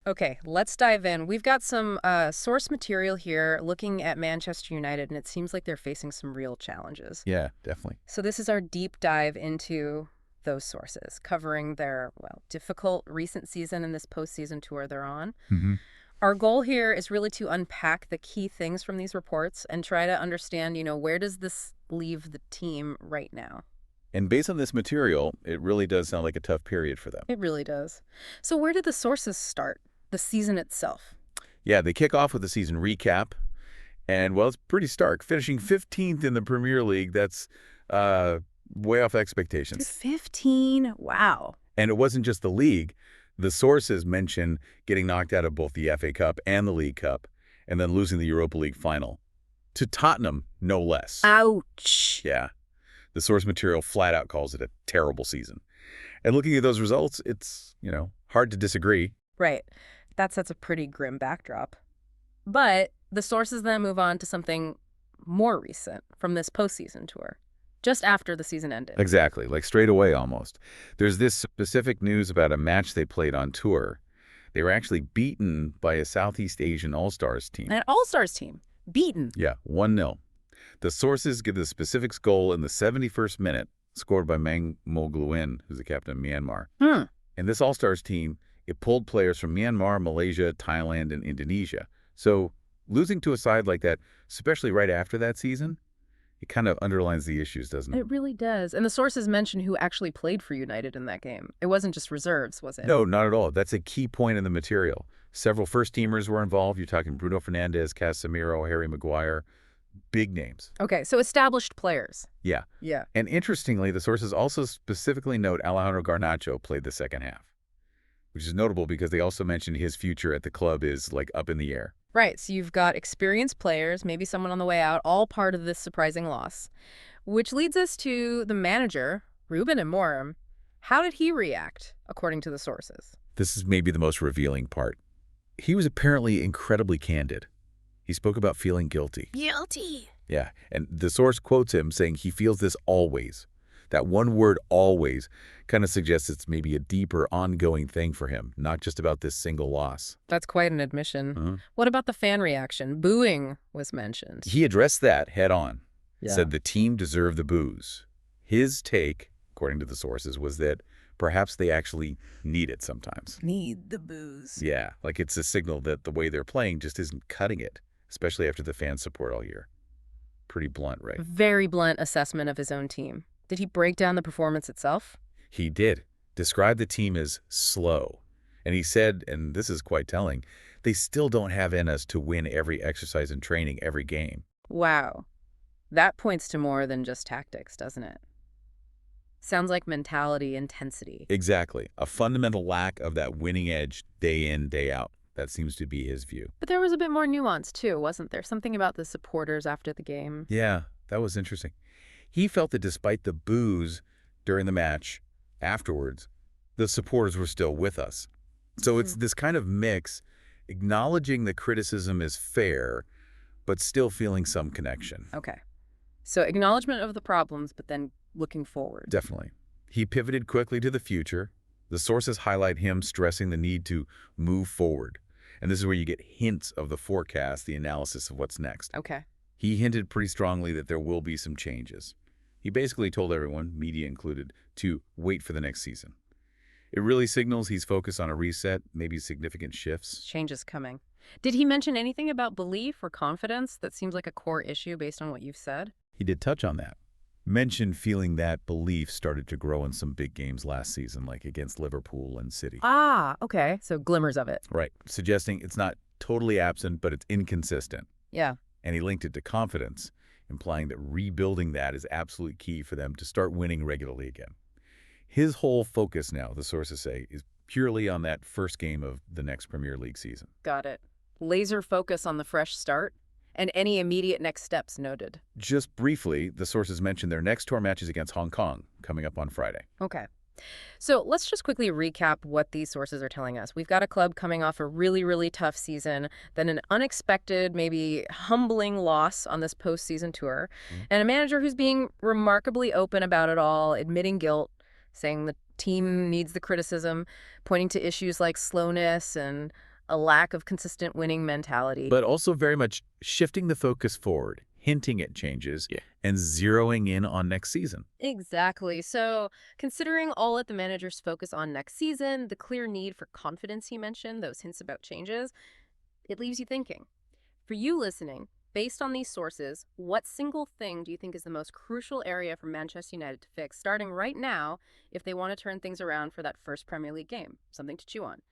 Okay, let's dive in. We've got some source material here looking at Manchester United, and it seems like they're facing some real challenges. Yeah, definitely. So this is our deep dive into those sources, covering their, well, difficult recent season and this postseason tour they're on. Hmm. Our goal here is really to unpack the key things from these reports and try to understand, where does this leave the team right now? And based on this material, it really does sound like a tough period for them. It really does. So where did the sources start? The season itself. Yeah, they kick off with the season recap, and, well, it's pretty stark. Finishing 15th in the Premier League, that's way off expectations. 15? Wow. And it wasn't just the league. The sources mention getting knocked out of both the FA Cup and the League Cup, and then losing the Europa League final. To Tottenham, no less. Ouch. Yeah. The source material flat out calls it a terrible season. And looking at those results, it's, hard to disagree. Right. That sets a pretty grim backdrop. But the sources then move on to something more recent from this postseason tour, just after the season ended. Exactly, like straight away almost. There's this specific news about a match they played on tour. They were actually beaten by a Southeast Asian All-Stars team. An All-Stars team. Beaten. Yeah, 1-0. The sources give the specifics goal in the 71st minute, scored by Maung Maung Lwin, who's the captain of Myanmar. And this All-Stars team, it pulled players from Myanmar, Malaysia, Thailand, and Indonesia. So losing to a side like that, especially right after that season, it kind of underlines the issues, doesn't it? It really does. And the sources mention who actually played for United in that game. It wasn't just reserves, was it? No, not at all. That's a key point in the material. Several first-teamers were involved. You're talking Bruno Fernandes, Casemiro, Harry Maguire. Big names. Okay, so established players. Yeah. Yeah. And interestingly, the sources also specifically note Alejandro Garnacho played the second half, which is notable because they also mentioned his future at the club is, like, up in the air. Right, so you've got experienced players, maybe someone on the way out, all part of this surprising loss. Which leads us to the manager, Ruben Amorim. How did he react, according to the sources? This is maybe the most revealing part. He was apparently incredibly candid. He spoke about feeling guilty. Guilty. Yeah, and the source quotes him saying he feels this always. That one word, always, kind of suggests it's maybe a deeper, ongoing thing for him, not just about this single loss. That's quite an admission. What about the fan reaction? Booing was mentioned. He addressed that head on. Yeah. Said the team deserved the boos. His take, according to the sources, was that perhaps they actually need it sometimes. Need the booze. Yeah, like it's a signal that the way they're playing just isn't cutting it, especially after the fan support all year. Pretty blunt, right? Very blunt assessment of his own team. Did he break down the performance itself? He did. Described the team as slow. And he said, and this is quite telling, they still don't have in us to win every exercise and training every game. Wow. That points to more than just tactics, doesn't it? Sounds like mentality, intensity. Exactly. A fundamental lack of that winning edge day in, day out. That seems to be his view. But there was a bit more nuance, too, wasn't there? Something about the supporters after the game. Yeah, that was interesting. He felt that despite the boos during the match, afterwards, the supporters were still with us. So it's this kind of mix, acknowledging the criticism is fair, but still feeling some connection. Okay. So acknowledgement of the problems, but then looking forward. Definitely. He pivoted quickly to the future. The sources highlight him stressing the need to move forward. And this is where you get hints of the forecast, the analysis of what's next. Okay. He hinted pretty strongly that there will be some changes. He basically told everyone, media included, to wait for the next season. It really signals he's focused on a reset, maybe significant shifts. Change is coming. Did he mention anything about belief or confidence? That seems like a core issue based on what you've said. He did touch on that. Mentioned feeling that belief started to grow in some big games last season, like against Liverpool and City. Ah, okay. So glimmers of it. Right. Suggesting it's not totally absent, but it's inconsistent. Yeah. And he linked it to confidence, implying that rebuilding that is absolutely key for them to start winning regularly again. His whole focus now, the sources say, is purely on that first game of the next Premier League season. Got it. Laser focus on the fresh start and any immediate next steps noted. Just briefly, the sources mentioned their next tour matches against Hong Kong coming up on Friday. Okay. So let's just quickly recap what these sources are telling us. We've got a club coming off a really, really tough season, then an unexpected, maybe humbling loss on this postseason tour, and a manager who's being remarkably open about it all, admitting guilt, saying the team needs the criticism, pointing to issues like slowness and a lack of consistent winning mentality. But also very much shifting the focus forward, hinting at changes, and zeroing in on next season. Exactly. So, considering all that the manager's focus on next season, the clear need for confidence he mentioned, those hints about changes, it leaves you thinking. For you listening, based on these sources, what single thing do you think is the most crucial area for Manchester United to fix starting right now if they want to turn things around for that first Premier League game? Something to chew on.